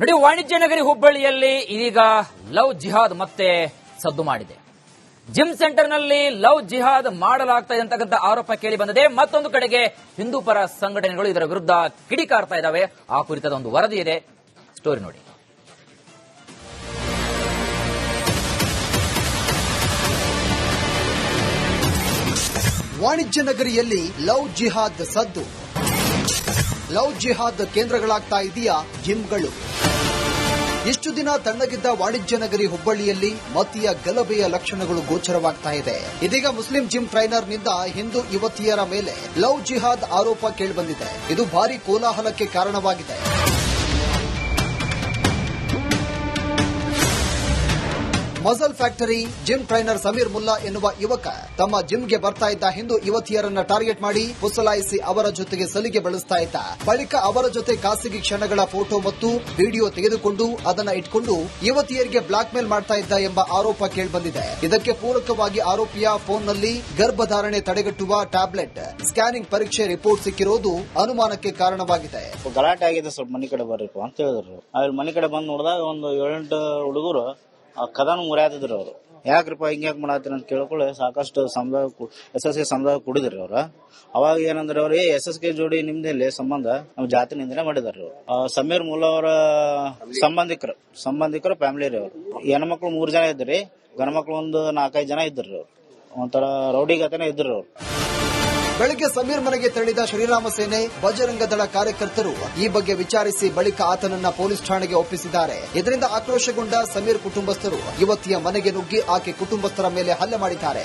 ನೋಡಿ, ವಾಣಿಜ್ಯ ನಗರಿ ಹುಬ್ಬಳ್ಳಿಯಲ್ಲಿ ಇದೀಗ ಲವ್ ಜಿಹಾದ್ ಮತ್ತೆ ಸದ್ದು ಮಾಡಿದೆ. ಜಿಮ್ ಸೆಂಟರ್ನಲ್ಲಿ ಲವ್ ಜಿಹಾದ್ ಮಾಡಲಾಗ್ತಾ ಇದೆ ಅಂತಕ್ಕಂಥ ಆರೋಪ ಕೇಳಿ ಬಂದಿದೆ. ಮತ್ತೊಂದು ಕಡೆಗೆ ಹಿಂದೂ ಪರ ಸಂಘಟನೆಗಳು ಇದರ ವಿರುದ್ಧ ಕಿಡಿಕಾರ್ತಾ ಇದ್ದಾವೆ. ಆ ಕುರಿತಾದ ಒಂದು ವರದಿ ಇದೆ, ಸ್ಟೋರಿ ನೋಡಿ. ವಾಣಿಜ್ಯ ನಗರಿಯಲ್ಲಿ ಲವ್ ಜಿಹಾದ್ ಸದ್ದು. ಲವ್ ಜಿಹಾದ್ ಕೇಂದ್ರಗಳಾಗ್ತಾ ಇದೆಯಾ ಜಿಮ್ಗಳು? ಇಷ್ಟು ದಿನ ತಣ್ಣಗಿದ್ದ ವಾಣಿಜ್ಯ ನಗರಿ ಹುಬ್ಬಳ್ಳಿಯಲ್ಲಿ ಮತಿಯ ಗಲಭೆಯ ಲಕ್ಷಣಗಳು ಗೋಚರವಾಗ್ತಾ ಇದೆ. ಇದೀಗ ಮುಸ್ಲಿಂ ಜಿಮ್ ಟ್ರೈನರ್ನಿಂದ ಹಿಂದೂ ಯುವತಿಯರ ಮೇಲೆ ಲವ್ ಜಿಹಾದ್ ಆರೋಪ ಕೇಳಿಬಂದಿದೆ. ಇದು ಭಾರೀ ಕೋಲಾಹಲಕ್ಕೆ ಕಾರಣವಾಗಿದೆ. Muscle factory gym trainer Sameer Mulla ಎನ್ನುವ ಯುವಕ ತಮ್ಮ ಜಿಮ್ಗೆ ಬರ್ತಾ ಇದ್ದ ಹಿಂದೂ ಯುವತಿಯರನ್ನ ಟಾರ್ಗೆಟ್ ಮಾಡಿ ಪುಸಲಾಯಿಸಿ ಅವರ ಜೊತೆಗೆ ಸಲಿಗೆ ಬಳಸ್ತಾ ಇದ್ದ. ಬಳಿಕ ಅವರ ಜೊತೆ ಖಾಸಗಿ ಕ್ಷಣಗಳ ಫೋಟೋ ಮತ್ತು ವಿಡಿಯೋ ತೆಗೆದುಕೊಂಡು ಅದನ್ನ ಇಟ್ಕೊಂಡು ಯುವತಿಯರಿಗೆ ಬ್ಲಾಕ್ ಮೇಲ್ ಮಾಡ್ತಾ ಇದ್ದ ಎಂಬ ಆರೋಪ ಕೇಳಿಬಂದಿದೆ. ಇದಕ್ಕೆ ಪೂರಕವಾಗಿ ಆರೋಪಿಯ ಫೋನ್ನಲ್ಲಿ ಗರ್ಭಧಾರಣೆ ತಡೆಗಟ್ಟುವ ಟ್ಯಾಬ್ಲೆಟ್ ಸ್ಕ್ಯಾನಿಂಗ್ ಪರೀಕ್ಷೆ ರಿಪೋರ್ಟ್ ಸಿಕ್ಕಿರೋದು ಅನುಮಾನಕ್ಕೆ ಕಾರಣವಾಗಿದೆ. ಗಲಾಟೆ ಆಗಿದೆ, ಸ್ವಲ್ಪ ಮನೆ ಕಡೆ ಬರ್ರಿಪ್ಪ ಅಂತ ಹೇಳಿದ್ರು. ಅಲ್ಲಿ ಮನೆ ಕಡೆ ಬಂದು ನೋಡಿದಾಗ ಒಂದು 7-8 ಹುಡುಗರು ಕದನ ಮುರಿಯಾದಿದ್ರು. ಅವ್ರು ಯಾಕ್ರಿಪ್ಪ ಹಿಂಗ್ಯಾಕ್ ಮಾಡತ್ತೀರ ಅಂತ ಕೇಳ್ಕೊಳ್ಳಿ ಸಾಕಷ್ಟು SSK ಸಮುದಾಯ ಕುಡಿದ್ರಿ ಅವ್ರ. ಅವಾಗ ಏನಂದ್ರೆ ಅವ್ರು SSK ಜೋಡಿ ನಿಮ್ದಲ್ಲಿ ಸಂಬಂಧ ನಮ್ ಜಾತಿ ನಿಂದನೆ ಮಾಡಿದಾರ. ಸಮೀರ್ ಮುಲ್ಲಾ ಅವರ ಸಂಬಂಧಿಕರು ಫ್ಯಾಮಿಲಿ ರೀ. ಅವ್ರು ಹೆಣ್ಮಕ್ಳು 3 ಜನ ಇದ್ರಿ, ಗಂಡ್ಮಕ್ಳು ಒಂದು 4-5 ಜನ ಇದ್ರಿ. ಅವ್ರು ಒಂಥರ ರೌಡಿಗತನೇ ಇದ್ರು. ಅವ್ರು ಬೆಳಗ್ಗೆ ಸಮೀರ್ ಮನೆಗೆ ತೆರಳಿದ ಶ್ರೀರಾಮ ಸೇನೆ ಬಜರಂಗ ದಳ ಕಾರ್ಯಕರ್ತರು ಈ ಬಗ್ಗೆ ವಿಚಾರಿಸಿ ಬಳಿಕ ಆತನನ್ನ ಪೊಲೀಸ್ ಠಾಣೆಗೆ ಒಪ್ಪಿಸಿದ್ದಾರೆ. ಇದರಿಂದ ಆಕ್ರೋಶಗೊಂಡ ಸಮೀರ್ ಕುಟುಂಬಸ್ಥರು ಯುವತಿಯ ಮನೆಗೆ ನುಗ್ಗಿ ಆಕೆ ಕುಟುಂಬಸ್ಥರ ಮೇಲೆ ಹಲ್ಲೆ ಮಾಡಿದ್ದಾರೆ.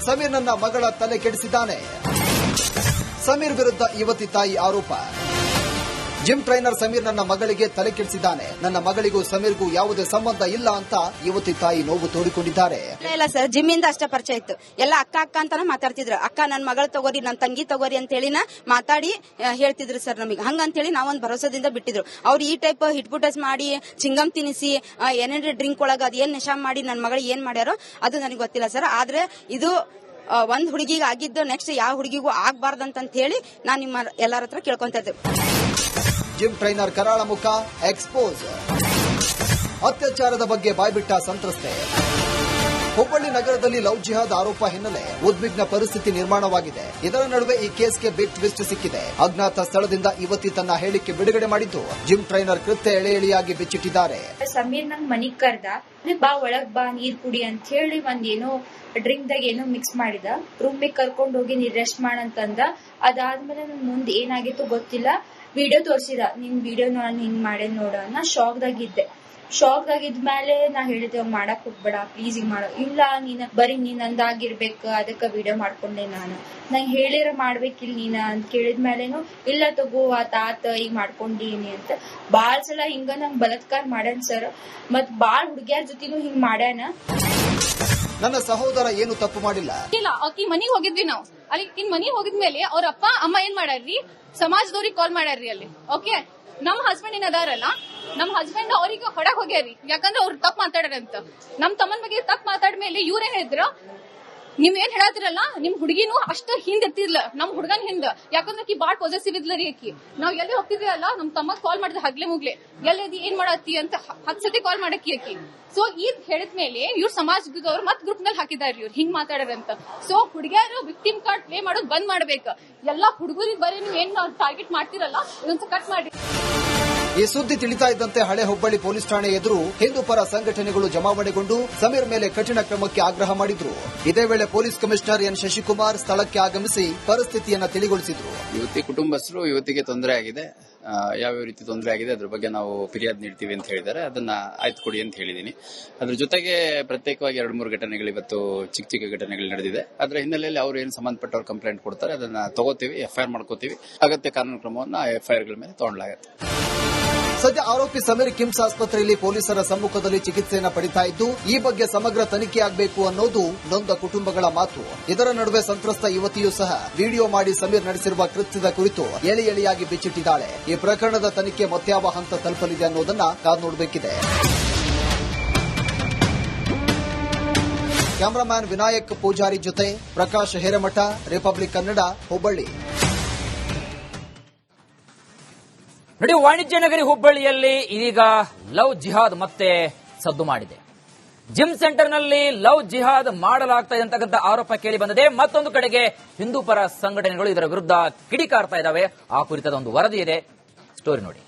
ಸಮೀರ್ ನನ್ನ ಮಗಳ ತಲೆ ಕೆಡಿಸಿದ್ದಾನೆ. ಸಮೀರ್ ವಿರುದ್ಧ ಯುವತಿ ತಾಯಿ ಆರೋಪ. ಜಿಮ್ ಟ್ರೈನರ್ ಸಮೀರ್ ನನ್ನ ಮಗಳಿಗೆ ತಲೆ ಕೆಡಿಸಿದ್ದಾನೆ. ನನ್ನ ಮಗಳಿಗೂ ಸಮೀರ್ಗೂ ಯಾವುದೇ ಸಂಬಂಧ ಇಲ್ಲ ಅಂತ ಯುವತಿ ತಾಯಿ ನೋವು ತೋಡಿಕೊಂಡಿದ್ದಾರೆ. ಇಲ್ಲ ಸರ್, ಜಿಮ್ ಇಂದ ಅಷ್ಟೇ ಪರಿಚಯ ಇತ್ತು. ಎಲ್ಲ ಅಕ್ಕ ಅಕ್ಕ ಅಂತಾನೆ ಮಾತಾಡ್ತಿದ್ರು. ಅಕ್ಕ ನನ್ನ ಮಗಳ ತಗೋರಿ, ನನ್ನ ತಂಗಿ ತಗೋರಿ ಅಂತ ಹೇಳಿನ ಮಾತಾಡಿ ಹೇಳ್ತಿದ್ರು ಸರ್. ನಮಗೆ ಹಂಗಂತೇಳಿ ನಾವೊಂದು ಭರೋಸದಿಂದ ಬಿಟ್ಟಿದ್ರು. ಅವ್ರು ಈ ಟೈಪ್ ಹಿಟ್ಪುಟಸ್ ಮಾಡಿ ಚಿಂಗಮ್ ತಿನ್ನಿಸಿ ಏನೇನ್ರಿ ಡ್ರಿಂಕ್ ಒಳಗ ಅದ್ ಏನ್ ನಶಾ ಮಾಡಿ ನನ್ನ ಮಗಳಿಗೆ ಏನ್ ಮಾಡ್ಯಾರೋ ಅದು ನನಗೆ ಗೊತ್ತಿಲ್ಲ ಸರ್. ಆದ್ರೆ ಇದು ಒಂದ್ ಹುಡುಗಿಗೆ ಆಗಿದ್ದು ನೆಕ್ಸ್ಟ್ ಯಾವ ಹುಡುಗಿಗೂ ಆಗ್ಬಾರ್ದಂತ ಹೇಳಿ ನಾನು ನಿಮ್ಮ ಎಲ್ಲರ ಹತ್ರ ಕೇಳ್ಕೊಂತ ಇದ್ದೆ. ಜಿಮ್ ಟ್ರೈನರ್ ಕರಾಳ ಮುಖ ಎಕ್ಸ್ಪೋಸ್. ಅತ್ಯಾಚಾರದ ಬಗ್ಗೆ ಬಾಯ್ಬಿಟ್ಟ ಸಂತ್ರಸ್ತೆ. ಹುಬ್ಬಳ್ಳಿ ನಗರದಲ್ಲಿ ಲವ್ ಜಿಹಾದ್ ಆರೋಪ ಹಿನ್ನೆಲೆ ಉದ್ವಿಗ್ನ ಪರಿಸ್ಥಿತಿ ನಿರ್ಮಾಣವಾಗಿದೆ. ಇದರ ನಡುವೆ ಈ ಕೇಸ್ಗೆ ಬಿಗ್ ಟ್ವಿಸ್ಟ್ ಸಿಕ್ಕಿದೆ. ಅಜ್ಞಾತ ಸ್ಥಳದಿಂದ ಯುವತಿ ತನ್ನ ಹೇಳಿಕೆ ಬಿಡುಗಡೆ ಮಾಡಿದ್ದು ಜಿಮ್ ಟ್ರೈನರ್ ಕೃತ್ಯ ಎಳೆಯಾಗಿ ಬಿಚ್ಚಿಟ್ಟಿದ್ದಾರೆ. ಸಮೀರ್ ನಂಗ್ ಮನಿಗ್ ಕರ್ದ, ಬಾ ಒಳಗ್ ಬಾ ನೀರ್ ಕುಡಿ ಅಂತ ಹೇಳಿ ಒಂದೇನೋ ಡ್ರಿಂಕ್ ದಾಗ ಏನೋ ಮಿಕ್ಸ್ ಮಾಡಿದ. ರೂಮಿಗೆ ಕರ್ಕೊಂಡ್ ಹೋಗಿ ನೀರ್ ರೆಸ್ಟ್ ಮಾಡಂತಂದ. ಅದಾದ್ಮೇಲೆ ನನ್ ಮುಂದೆ ಏನಾಗಿತ್ತು ಗೊತ್ತಿಲ್ಲ. ವಿಡಿಯೋ ತೋರ್ಸಿದ, ನಿನ್ ವಿಡಿಯೋ ನಾನು ಹಿಂಗ್ ಮಾಡೇ ನೋಡ. ನಾ ಶಾಕ್ ದಾಗಿದ್ಮೇಲೆ ನಾ ಹೇಳಿದೆ ಮಾಡಕ್ ಹೋಗ್ಬೇಡ ಪ್ಲೀಸ್, ಹಿಂಗ್ ಮಾಡೋ ಇಲ್ಲ, ನೀನ್ ಬರೀ ನೀನ್ ನಂದಾಗಿರ್ಬೇಕು ಅದಕ್ಕ ವಿಡಿಯೋ ಮಾಡ್ಕೊಂಡೆ. ನಂಗೆ ಹೇಳಿರ ಮಾಡ್ಬೇಕಿಲ್ ನೀನ ಅಂತ ಕೇಳಿದ್ಮೇಲೆನು ಇಲ್ಲ ತಗೋ ಆತ ಈಗ ಮಾಡ್ಕೊಂಡೀನಿ ಅಂತ ಬಾಳ್ ಸಲ ಹಿಂಗ ನಂಗ್ ಬಲಾತ್ಕಾರ ಮಾಡ್ಯಾನ ಸರ್. ಮತ್ ಬಾಳ್ ಹುಡುಗ್ಯಾರ ಜೊತೆನೂ ಹಿಂಗ್ ಮಾಡ್ಯಾನ. ನನ್ನ ಸಹೋದರ ಏನು ತಪ್ಪು ಮಾಡಿಲ್ಲ. ಇಲ್ಲ, ಆಕಿ ಮನಿಗ್ ಹೋಗಿದ್ವಿ ನಾವು. ಅಲ್ಲಿ ಮನಿಗ್ ಹೋಗಿದ್ಮೇಲೆ ಅವ್ರ ಅಪ್ಪ ಅಮ್ಮ ಏನ್ ಮಾಡ್ಯಾರ್ರಿ, ಸಮಾಜದವ್ರಿಗೆ ಕಾಲ್ ಮಾಡ್ಯಾರ್ರಿ. ಅಲ್ಲಿ ಓಕೆ, ನಮ್ ಹಸ್ಬೆಂಡ್ ಏನ್ ಅದಾರಲ್ಲ, ನಮ್ ಹಸ್ಬೆಂಡ್ ಅವ್ರಿಗೆ ಹೊಡಕ್ ಹೋಗ್ಯಾರಿ. ಯಾಕಂದ್ರೆ ಅವ್ರು ತಪ್ಪು ಮಾತಾಡ್ಯಾರಂತ. ನಮ್ ತಮ್ಮನ ಬಗ್ಗೆ ತಪ್ಪು ಮಾತಾಡ್ಮೇಲೆ ಇವ್ರೇನ್ ಹೇಳಿದ್ರ, ನೀವ್ ಏನ್ ಹೇಳತ್ತಿರಲ್ಲ ನಿಮ್ ಹುಡುಗಿನೂ ಅಷ್ಟ ಹಿಂದ್ ಇರ್ತಿರ್ಲ ನಮ್ ಹುಡುಗನ್ ಹಿಂದ್. ಯಾಕಂದ್ರೆ ಆಕಿ ಬಾಳ್ ಪಾಸಿಟಿವ್ ಇದ್ಲ ರೀ. ಆಕಿ ನಾವ್ ಎಲ್ಲಿ ಹೋಗ್ತಿದ್ವಿ ಅಲ್ಲ, ನಮ್ ತಮ್ಮ ಕಾಲ್ ಮಾಡಿದ್ರೆ ಹಗ್ಲೆ ಮುಗ್ಲೆ ಎಲ್ಲಿ ಏನ್ ಮಾಡತ್ತಿ ಅಂತ 10 ಸತಿ ಕಾಲ್ ಮಾಡಕ್ಕಿ ಆಕಿ. ಸೊ ಇದ್ ಹೇಳಿದ್ಮೇಲೆ ಇವ್ರ ಸಮಾಜದವ್ರು ಮತ್ ಗ್ರೂಪ್ ನಲ್ಲಿ ಹಾಕಿದಾರಿ ಇವ್ರು ಹಿಂಗ್ ಮಾತಾಡ್ರಂತ. ಸೊ ಹುಡುಗಿಯರು ವಿಕ್ಟಿಮ್ ಕಾರ್ಡ್ ಪ್ಲೇ ಮಾಡೋದು ಬಂದ್ ಮಾಡ್ಬೇಕು. ಎಲ್ಲಾ ಹುಡುಗರಿಗೆ ಬರೀ ನೀವ್ ಏನ್ ಟಾರ್ಗೆಟ್ ಮಾಡ್ತಿರಲ್ಲ ಇದೊಂದು ಕಟ್ ಮಾಡಿ. ಈ ಸುದ್ದಿ ತಿಳಿತಾ ಇದ್ದಂತೆ ಹಳೆ ಹುಬ್ಬಳ್ಳಿ ಪೊಲೀಸ್ ಠಾಣೆ ಎದುರು ಹಿಂದೂ ಪರ ಸಂಘಟನೆಗಳು ಜಮಾವಣೆಗೊಂಡು ಸಮೀರ್ ಮೇಲೆ ಕಠಿಣ ಕ್ರಮಕ್ಕೆ ಆಗ್ರಹ ಮಾಡಿದ್ರು. ಇದೇ ವೇಳೆ ಪೊಲೀಸ್ ಕಮಿಷನರ್ ಎನ್ ಶಶಿಕುಮಾರ್ ಸ್ಥಳಕ್ಕೆ ಆಗಮಿಸಿ ಪರಿಸ್ಥಿತಿಯನ್ನು ತಿಳಿಗೊಳಿಸಿದ್ರು. ಯುವತಿ ಕುಟುಂಬಸ್ಥರು ಯುವತಿಗೆ ತೊಂದರೆ ಆಗಿದೆ, ಯಾವ್ಯಾವ ರೀತಿ ತೊಂದರೆ ಆಗಿದೆ ಅದ್ರ ಬಗ್ಗೆ ನಾವು ಫಿರ್ಯಾದ್ ನೀಡ್ತೀವಿ ಅಂತ ಹೇಳಿದ್ದಾರೆ. ಅದನ್ನ ಆಯ್ತು ಕೊಡಿ ಅಂತ ಹೇಳಿದೀನಿ. ಅದ್ರ ಜೊತೆಗೆ ಪ್ರತ್ಯೇಕವಾಗಿ 2-3 ಘಟನೆಗಳು ಇವತ್ತು ಚಿಕ್ಕ ಘಟನೆಗಳು ನಡೆದಿದೆ. ಅದರ ಹಿನ್ನೆಲೆಯಲ್ಲಿ ಅವರು ಏನು ಸಂಬಂಧಪಟ್ಟವ್ರು ಕಂಪ್ಲೇಂಟ್ ಕೊಡ್ತಾರೆ ಅದನ್ನ ತಗೋತೀವಿ, FIR ಮಾಡ್ಕೋತೀವಿ. ಅಗತ್ಯ ಕಾನೂನು ಕ್ರಮವನ್ನು FIR ಗಳ ಮೇಲೆ ತಗೊಳ್ಳಲಾಗುತ್ತೆ. ಸದ್ಯ ಆರೋಪಿ ಸಮೀರ್ ಕಿಮ್ಸ್ ಆಸ್ಪತ್ರೆಯಲ್ಲಿ ಪೊಲೀಸರ ಸಮ್ಮುಖದಲ್ಲಿ ಚಿಕಿತ್ಸೆಯನ್ನು ಪಡಿತಾ ಇದ್ದು, ಈ ಬಗ್ಗೆ ಸಮಗ್ರ ತನಿಖೆಯಾಗಬೇಕು ಅನ್ನೋದು ನೊಂದ ಕುಟುಂಬಗಳ ಮಾತು. ಇದರ ನಡುವೆ ಸಂತ್ರಸ್ತ ಯುವತಿಯೂ ಸಹ ವಿಡಿಯೋ ಮಾಡಿ ಸಮೀರ್ ನಡೆಸಿರುವ ಕೃತ್ಯದ ಕುರಿತು ಎಳೆ ಎಳೆಯಾಗಿ ಬಿಚ್ಚಿಟ್ಟಿದ್ದಾಳೆ. ಈ ಪ್ರಕರಣದ ತನಿಖೆ ಮತ್ಯಾವ ಹಂತ ತಲುಪಲಿದೆ ಅನ್ನೋದನ್ನ ಕಾದು ನೋಡಬೇಕಿದೆ. ಕ್ಯಾಮರಾಮ್ಯಾನ್ ವಿನಾಯಕ್ ಪೂಜಾರಿ ಜೊತೆ ಪ್ರಕಾಶ್ ಹೇರಮಠ, ರಿಪಬ್ಲಿಕ್ ಕನ್ನಡ, ಹುಬ್ಬಳ್ಳಿ. ನೋಡಿ, ವಾಣಿಜ್ಯ ನಗರಿ ಹುಬ್ಬಳ್ಳಿಯಲ್ಲಿ ಇದೀಗ ಲವ್ ಜಿಹಾದ್ ಮತ್ತೆ ಸದ್ದು ಮಾಡಿದೆ. ಜಿಮ್ ಸೆಂಟರ್ನಲ್ಲಿ ಲವ್ ಜಿಹಾದ್ ಮಾಡಲಾಗ್ತಾ ಇದೆ ಅಂತಕ್ಕಂಥ ಆರೋಪ ಕೇಳಿ ಬಂದಿದೆ. ಮತ್ತೊಂದು ಕಡೆಗೆ ಹಿಂದೂ ಪರ ಸಂಘಟನೆಗಳು ಇದರ ವಿರುದ್ಧ ಕಿಡಿಕಾರ್ತಾ ಇದ್ದಾವೆ. ಆ ಕುರಿತಾದ ಒಂದು ವರದಿ ಇದೆ, ಸ್ಟೋರಿ ನೋಡಿ.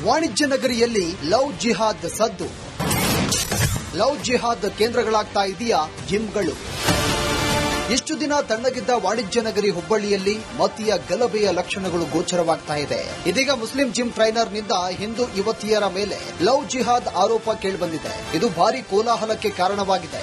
ವಾಣಿಜ್ಯ ನಗರಿಯಲ್ಲಿ ಲವ್ ಜಿಹಾದ್ ಸದ್ದು. ಲವ್ ಜಿಹಾದ್ ಕೇಂದ್ರಗಳಾಗ್ತಾ ಇದೆಯಾ ಜಿಮ್ಗಳು? ಇಷ್ಟು ದಿನ ತಣ್ಣಗಿದ್ದ ವಾಣಿಜ್ಯ ನಗರಿ ಹುಬ್ಬಳ್ಳಿಯಲ್ಲಿ ಮತಿಯ ಗಲಭೆಯ ಲಕ್ಷಣಗಳು ಗೋಚರವಾಗ್ತಾ ಇದೆ. ಇದೀಗ ಮುಸ್ಲಿಂ ಜಿಮ್ ಟ್ರೈನರ್ನಿಂದ ಹಿಂದೂ ಯುವತಿಯರ ಮೇಲೆ ಲವ್ ಜಿಹಾದ್ ಆರೋಪ ಕೇಳಿಬಂದಿದೆ. ಇದು ಭಾರೀ ಕೋಲಾಹಲಕ್ಕೆ ಕಾರಣವಾಗಿದೆ.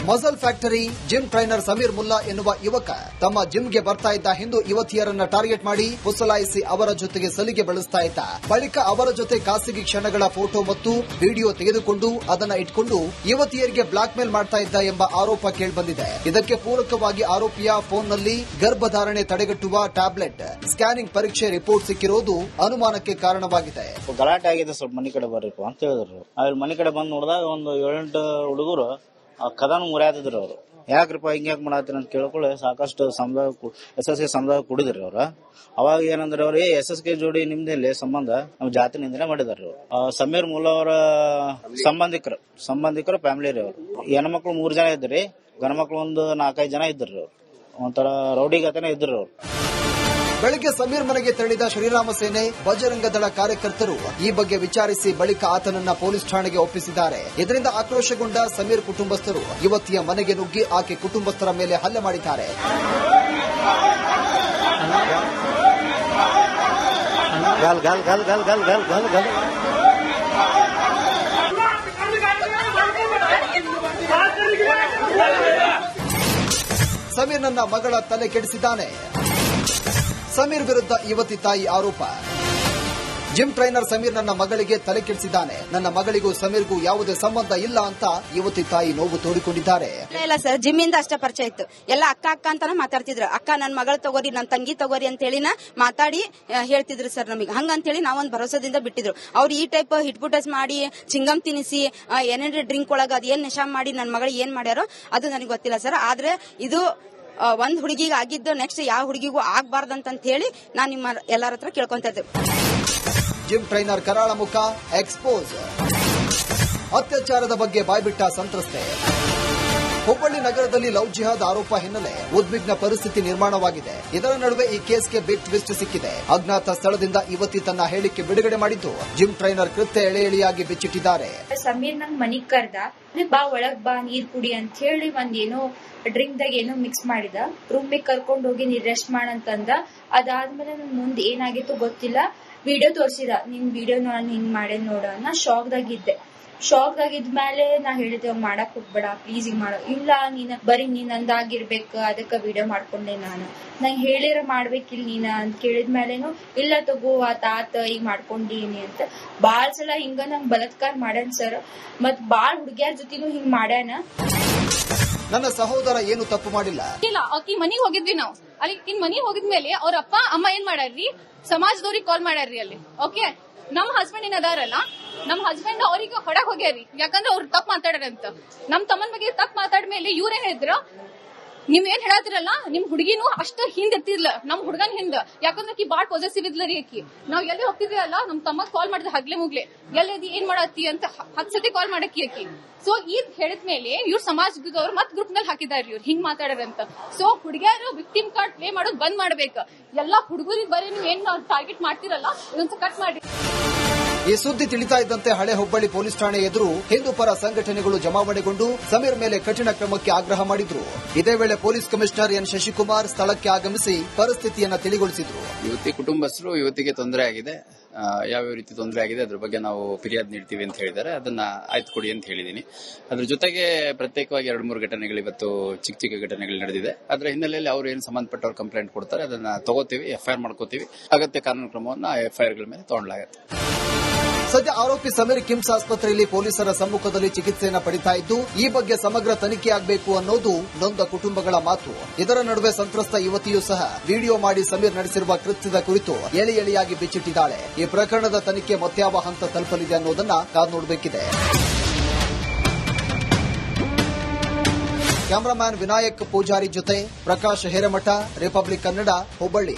Muscle factory gym trainer Sameer Mulla ಎನ್ನುವ ಯುವಕ ತಮ್ಮ ಜಿಮ್ಗೆ ಬರ್ತಾ ಇದ್ದ ಹಿಂದೂ ಯುವತಿಯರನ್ನ ಟಾರ್ಗೆಟ್ ಮಾಡಿ ಪುಸಲಾಯಿಸಿ ಅವರ ಜೊತೆಗೆ ಸಲಿಗೆ ಬಳಸ್ತಾ ಇದ್ದ. ಬಳಿಕ ಅವರ ಜೊತೆ ಖಾಸಗಿ ಕ್ಷಣಗಳ ಫೋಟೋ ಮತ್ತು ವಿಡಿಯೋ ತೆಗೆದುಕೊಂಡು ಅದನ್ನ ಇಟ್ಕೊಂಡು ಯುವತಿಯರಿಗೆ ಬ್ಲಾಕ್ ಮೇಲ್ ಮಾಡ್ತಾ ಇದ್ದ ಎಂಬ ಆರೋಪ ಕೇಳಿಬಂದಿದೆ. ಇದಕ್ಕೆ ಪೂರಕವಾಗಿ ಆರೋಪಿಯ ಫೋನ್ನಲ್ಲಿ ಗರ್ಭಧಾರಣೆ ತಡೆಗಟ್ಟುವ ಟ್ಯಾಬ್ಲೆಟ್ ಸ್ಕ್ಯಾನಿಂಗ್ ಪರೀಕ್ಷೆ ರಿಪೋರ್ಟ್ ಸಿಕ್ಕಿರೋದು ಅನುಮಾನಕ್ಕೆ ಕಾರಣವಾಗಿದೆ. ಗಲಾಟೆ ಆಗಿದೆ, ಸ್ವಲ್ಪ ಮನಿ ಕಡೆ ಬರ್ರಿಪ್ಪ ಅಂತ ಹೇಳಿದ್ರು. ಅಲ್ಲಿ ಮನಿ ಕಡೆ ಬಂದ್ ನೋಡಿದಾಗ ಒಂದು 7-8 ಹುಡುಗರು ಕದಾನು ಮುರಿಯಾತಿದ್ರು. ಅವ್ರು ಯಾಕ್ರಿಪ್ಪ ಹಿಂಗ್ಯಾಕ್ ಮಾಡತ್ತೀರ ಅಂತ ಕೇಳ್ಕೊಳ್ಳಿ ಸಾಕಷ್ಟು SSK ಸಮುದಾಯ ಕುಡಿದ್ರಿ ಅವ್ರ. ಅವಾಗ ಏನಂದ್ರೆ ಅವ್ರು SSK ಜೋಡಿ ನಿಮ್ದಲ್ಲಿ ಸಂಬಂಧ ನಮ್ ಜಾತಿ ನಿಂದನೆ ಮಾಡಿದಾರೆ. ಸಮೀರ್ ಮುಲ್ಲಾ ಅವರ ಸಂಬಂಧಿಕರು ಫ್ಯಾಮಿಲಿ ರೀ. ಅವ್ರು ಹೆಣ್ಮಕ್ಳು 3 ಜನ ಇದ್ರಿ, ಗಂಡ್ಮಕ್ಳು ಒಂದು 4-5 ಜನ ಇದ್ರಿ. ಅವ್ರು ಒಂಥರ ರೌಡಿಗತನೇ ಇದ್ರು ಅವ್ರು. ಬೆಳಗ್ಗೆ ಸಮೀರ್ ಮನೆಗೆ ತೆರಳಿದ ಶ್ರೀರಾಮ ಸೇನೆ ಬಜರಂಗ ದಳ ಕಾರ್ಯಕರ್ತರು ಈ ಬಗ್ಗೆ ವಿಚಾರಿಸಿ ಬಳಿಕ ಆತನನ್ನ ಪೊಲೀಸ್ ಠಾಣೆಗೆ ಒಪ್ಪಿಸಿದ್ದಾರೆ. ಇದರಿಂದ ಆಕ್ರೋಶಗೊಂಡ ಸಮೀರ್ ಕುಟುಂಬಸ್ಥರು ಯುವತಿಯ ಮನೆಗೆ ನುಗ್ಗಿ ಆಕೆ ಕುಟುಂಬಸ್ಥರ ಮೇಲೆ ಹಲ್ಲೆ ಮಾಡಿದ್ದಾರೆ. ಸಮೀರ್ ನನ್ನ ಮಗಳ ತಲೆ ಕೆಡಿಸಿದ್ದಾನೆ. ಸಮೀರ್ ವಿರುದ್ಧ ಯುವತಿ ತಾಯಿ ಆರೋಪ. ಜಿಮ್ ಟ್ರೈನರ್ ಸಮೀರ್ ನನ್ನ ಮಗಳಿಗೆ ತಲೆ ಕೆಡಿಸಿದ್ದಾನೆ. ನನ್ನ ಮಗಳಿಗೂ ಸಮೀರ್ಗೂ ಯಾವುದೇ ಸಂಬಂಧ ಇಲ್ಲ ಅಂತ ಯುವತಿ ತಾಯಿ ನೋವು ತೋಡಿಕೊಂಡಿದ್ದಾರೆ. ಇಲ್ಲ ಸರ್, ಜಿಮ್ ಇಂದ ಅಷ್ಟೇ ಪರಿಚಯ ಇತ್ತು. ಎಲ್ಲ ಅಕ್ಕ ಅಂತಾನೆ ಮಾತಾಡ್ತಿದ್ರು. ಅಕ್ಕ ನನ್ನ ಮಗಳು ತಗೋರಿ, ನನ್ನ ತಂಗಿ ತಗೋರಿ ಅಂತ ಹೇಳಿನ ಮಾತಾಡಿ ಹೇಳ್ತಿದ್ರು ಸರ್ ನಮಗೆ. ಹಂಗಂತೇಳಿ ನಾವೊಂದು ಭರೋಸದಿಂದ ಬಿಟ್ಟಿದ್ರು. ಅವ್ರು ಈ ಟೈಪ್ ಹಿಟ್ಪುಟಸ್ ಮಾಡಿ ಚಿಂಗಮ್ ತಿನ್ನಿಸಿ ಏನೇನ್ರಿ ಡ್ರಿಂಕ್ ಒಳಗ ಅದೇನ್ ನಶಾ ಮಾಡಿ ನನ್ನ ಮಗಳಿಗೆ ಏನ್ ಮಾಡ್ಯಾರೋ ಅದು ನನಗೆ ಗೊತ್ತಿಲ್ಲ ಸರ್. ಆದ್ರೆ ಇದು ಒಂದ್ ಹುಡುಗಿಗೆ ಆಗಿದ್ದು ನೆಕ್ಸ್ಟ್ ಯಾವ ಹುಡುಗಿಗೂ ಆಗ್ಬಾರ್ದಂತ ಹೇಳಿ ನಾನು ನಿಮ್ಮ ಎಲ್ಲರ ಹತ್ರ ಕೇಳ್ಕೊಂತ ಇದ್ದೆ. ಜಿಮ್ ಟ್ರೈನರ್ ಕರಾಳ ಮುಖ ಎಕ್ಸ್ಪೋಸ್. ಅತ್ಯಾಚಾರದ ಬಗ್ಗೆ ಬಾಯ್ಬಿಟ್ಟ ಸಂತ್ರಸ್ತೆ. ಹುಬ್ಬಳ್ಳಿ ನಗರದಲ್ಲಿ ಲವ್ ಜಿಹಾದ್ ಆರೋಪ ಹಿನ್ನೆಲೆ ಉದ್ವಿಗ್ನ ಪರಿಸ್ಥಿತಿ ನಿರ್ಮಾಣವಾಗಿದೆ. ಇದರ ನಡುವೆ ಈ ಕೇಸ್ಗೆ ಬಿಗ್ ಟ್ವಿಸ್ಟ್ ಸಿಕ್ಕಿದೆ. ಅಜ್ಞಾತ ಸ್ಥಳದಿಂದ ಯುವತಿ ತನ್ನ ಹೇಳಿಕೆ ಬಿಡುಗಡೆ ಮಾಡಿದ್ದು ಜಿಮ್ ಟ್ರೈನರ್ ಕೃತ್ಯ ಎಳೆ ಎಳೆಯಾಗಿ ಬಿಚ್ಚಿಟ್ಟಿದ್ದಾರೆ. ಸಮೀರ್ ನಂಗ್ ಮನಿಗ್ ಕರ್ದ, ಬಾ ಒಳಗ್ ಬಾ ನೀರ್ ಕುಡಿ ಅಂತ ಹೇಳಿ ಒಂದೇನೋ ಡ್ರಿಂಕ್ ದಾಗ ಏನೋ ಮಿಕ್ಸ್ ಮಾಡಿದ. ರೂಮಿಗೆ ಕರ್ಕೊಂಡ್ ಹೋಗಿ ನೀರ್ ರೆಸ್ಟ್ ಮಾಡಂತಂದ. ಅದಾದ್ಮೇಲೆ ನನ್ ಮುಂದೆ ಏನಾಗಿತ್ತು ಗೊತ್ತಿಲ್ಲ. ವಿಡಿಯೋ ತೋರ್ಸಿದ, ನಿನ್ ವಿಡಿಯೋ ನೋಡ ಹಿಂಗ್ ಮಾಡೇ ನೋಡ. ನಾ ಶಾಕ್ ದಾಗಿದ್ಮೇಲೆ ನಾ ಹೇಳಿದೆ ಮಾಡಕ್ ಹೋಗ್ಬೇಡ ಪ್ಲೀಸ್ ಹಿಂಗ್ ಮಾಡೋ. ಇಲ್ಲ ನೀನ್ ಬರೀ ನೀನ್ ನಂದಾಗಿರ್ಬೇಕು, ಅದಕ್ಕ ವಿಡಿಯೋ ಮಾಡ್ಕೊಂಡೆ ನಂಗೆ ಹೇಳಿರ ಮಾಡ್ಬೇಕಿಲ್ ನೀನ ಅಂತ ಕೇಳಿದ್ಮೇಲೆನು ಇಲ್ಲ ತಗೋ ಆತ ಈಗ ಮಾಡ್ಕೊಂಡೀನಿ ಅಂತ ಬಾಳ್ ಸಲ ಹಿಂಗ ನಂಗ್ ಬಲಾತ್ಕಾರ ಮಾಡ್ಯಾನ ಸರ್. ಮತ್ ಬಾಳ್ ಹುಡುಗಿಯರ ಜೊತೆನೂ ಹಿಂಗ್ ಮಾಡ್ಯಾನ. ನನ್ನ ಸಹೋದರ ಏನು ತಪ್ಪು ಮಾಡಿಲ್ಲ. ಇಲ್ಲ, ಆಕಿ ಮನಿಗ್ ಹೋಗಿದ್ವಿ ನಾವು. ಅಲ್ಲಿ ಇನ್ ಮನಿಗ್ ಹೋಗಿದ್ಮೇಲೆ ಅವ್ರ ಅಪ್ಪ ಅಮ್ಮ ಏನ್ ಮಾಡ್ಯಾರ್ರಿ, ಸಮಾಜದವ್ರಿಗೆ ಕಾಲ್ ಮಾಡ್ಯಾರ್ರಿ ಅಲ್ಲಿ. ಓಕೆ, ನಮ್ ಹಸ್ಬೆಂಡ್ ಏನದಾರಲ್ಲ, ನಮ್ ಹಸ್ಬೆಂಡ್ ಅವ್ರಿಗೆ ಹೊಡಕ್ ಹೋಗ್ಯಾರಿ. ಯಾಕಂದ್ರೆ ಅವ್ರು ತಪ್ಪು ಮಾತಾಡ್ಯಾರಂತ. ನಮ್ ತಮ್ಮನ ಬಗ್ಗೆ ತಪ್ಪು ಮಾತಾಡ್ಮೇಲೆ ಇವ್ರೇನ್ ಹೇಳಿದ್ರ, ನೀವ್ ಏನ್ ಹೇಳತ್ತಿರಲ್ಲ ನಿಮ್ ಹುಡುಗಿನೂ ಅಷ್ಟ ಹಿಂದ್ ಇರ್ತಿದ್ಲ ನಮ್ ಹುಡುಗನ್ ಹಿಂದ. ಯಾಕಂದ್ರೆ ಆಕಿ ಬಾಳ್ ಪಾಸಿಟಿವ್ ಇದ್ಲ ರೀ. ಆಕಿ ನಾವ್ ಎಲ್ಲಿ ಹೋಗ್ತಿದ್ವಿ ಅಲ್ಲ, ನಮ್ ತಮ್ಮ ಕಾಲ್ ಮಾಡಿದ್ರೆ ಹಗ್ಲೆ ಮುಗ್ಲೆ ಎಲ್ಲಿ ಏನ್ ಮಾಡತ್ತಿ ಅಂತ 10 ಸತಿ ಕಾಲ್ ಮಾಡಕ್ಕಿ ಆಕಿ. ಸೊ ಇದ್ ಹೇಳಿದ್ಮೇಲೆ ಇವ್ರ ಸಮಾಜದವ್ರು ಮತ್ ಗ್ರೂಪ್ ನಲ್ಲಿ ಹಾಕಿದಾರ್ರಿ ಇವ್ರು ಹಿಂಗ್ ಮಾತಾಡಾರಂತ. ಸೊ ಹುಡುಗಿಯರು ವಿಕ್ಟಿಮ್ ಕಾರ್ಡ್ ಪ್ಲೇ ಮಾಡೋದು ಬಂದ್ ಮಾಡ್ಬೇಕು. ಎಲ್ಲಾ ಹುಡುಗರಿಗೆ ಬರೀ ನೀವ್ ಏನ್ ಟಾರ್ಗೆಟ್ ಮಾಡ್ತಿರಲ್ಲ ಇದೊಂದ್ಸ ಕಟ್ ಮಾಡಿ. ಈ ಸುದ್ದಿ ತಿಳಿತಾ ಇದ್ದಂತೆ ಹಳೆ ಹುಬ್ಬಳ್ಳಿ ಪೊಲೀಸ್ ಠಾಣೆ ಎದುರು ಹಿಂದೂ ಪರ ಸಂಘಟನೆಗಳು ಜಮಾವಣೆಗೊಂಡು ಸಮೀರ್ ಮೇಲೆ ಕಠಿಣ ಕ್ರಮಕ್ಕೆ ಆಗ್ರಹ ಮಾಡಿದ್ರು. ಇದೇ ವೇಳೆ ಪೊಲೀಸ್ ಕಮಿಷನರ್ ಎನ್ ಶಶಿಕುಮಾರ್ ಸ್ಥಳಕ್ಕೆ ಆಗಮಿಸಿ ಪರಿಸ್ಥಿತಿಯನ್ನು ತಿಳಿಗೊಳಿಸಿದ್ರು. ಯುವತಿ ಕುಟುಂಬಸ್ಥರು ಯುವತಿಗೆ ತೊಂದರೆ ಆಗಿದೆ, ಯಾವ್ಯಾವ ರೀತಿ ತೊಂದರೆ ಆಗಿದೆ ಅದ್ರ ಬಗ್ಗೆ ನಾವು ಫಿರ್ಯಾದ್ ನೀಡ್ತೀವಿ ಅಂತ ಹೇಳಿದ್ದಾರೆ. ಅದನ್ನ ಆಯ್ತು ಕೊಡಿ ಅಂತ ಹೇಳಿದೀನಿ. ಅದ್ರ ಜೊತೆಗೆ ಪ್ರತ್ಯೇಕವಾಗಿ 2-3 ಘಟನೆಗಳು ಇವತ್ತು ಚಿಕ್ಕ ಚಿಕ್ಕ ಘಟನೆಗಳು ನಡೆದಿದೆ. ಅದರ ಹಿನ್ನೆಲೆಯಲ್ಲಿ ಅವ್ರು ಏನು ಸಂಬಂಧಪಟ್ಟವ್ರು ಕಂಪ್ಲೇಂಟ್ ಕೊಡ್ತಾರೆ ಅದನ್ನ ತಗೋತೀವಿ, FIR ಮಾಡ್ಕೋತೀವಿ. ಅಗತ್ಯ ಕಾನೂನು ಕ್ರಮವನ್ನು FIR ಗಳ ಮೇಲೆ ತಗೊಳ್ಳಲಾಗುತ್ತೆ. ಸದ್ಯ ಆರೋಪಿ ಸಮೀರ್ ಕಿಮ್ಸ್ ಆಸ್ಪತ್ರೆಯಲ್ಲಿ ಪೊಲೀಸರ ಸಮ್ಮುಖದಲ್ಲಿ ಚಿಕಿತ್ಸೆಯನ್ನು ಪಡಿತಾ ಇದ್ದು, ಈ ಬಗ್ಗೆ ಸಮಗ್ರ ತನಿಖೆಯಾಗಬೇಕು ಅನ್ನೋದು ನೊಂದ ಕುಟುಂಬಗಳ ಮಾತು. ಇದರ ನಡುವೆ ಸಂತ್ರಸ್ತ ಯುವತಿಯೂ ಸಹ ವಿಡಿಯೋ ಮಾಡಿ ಸಮೀರ್ ನಡೆಸಿರುವ ಕೃತ್ಯದ ಕುರಿತು ಎಳೆಯಾಗಿ ಬಿಚ್ಚಿಟ್ಟಿದ್ದಾಳೆ. ಈ ಪ್ರಕರಣದ ತನಿಖೆ ಮತ್ಯಾವ ಹಂತ ತಲುಪಲಿದೆ ಅನ್ನೋದನ್ನ ಕಾದು ನೋಡಬೇಕಿದೆ. ಕ್ಯಾಮರಾಮ್ಯಾನ್ ವಿನಾಯಕ್ ಪೂಜಾರಿ ಜೊತೆ ಪ್ರಕಾಶ್ ಹಿರೇಮಠ, ರಿಪಬ್ಲಿಕ್ ಕನ್ನಡ, ಹುಬ್ಬಳ್ಳಿ.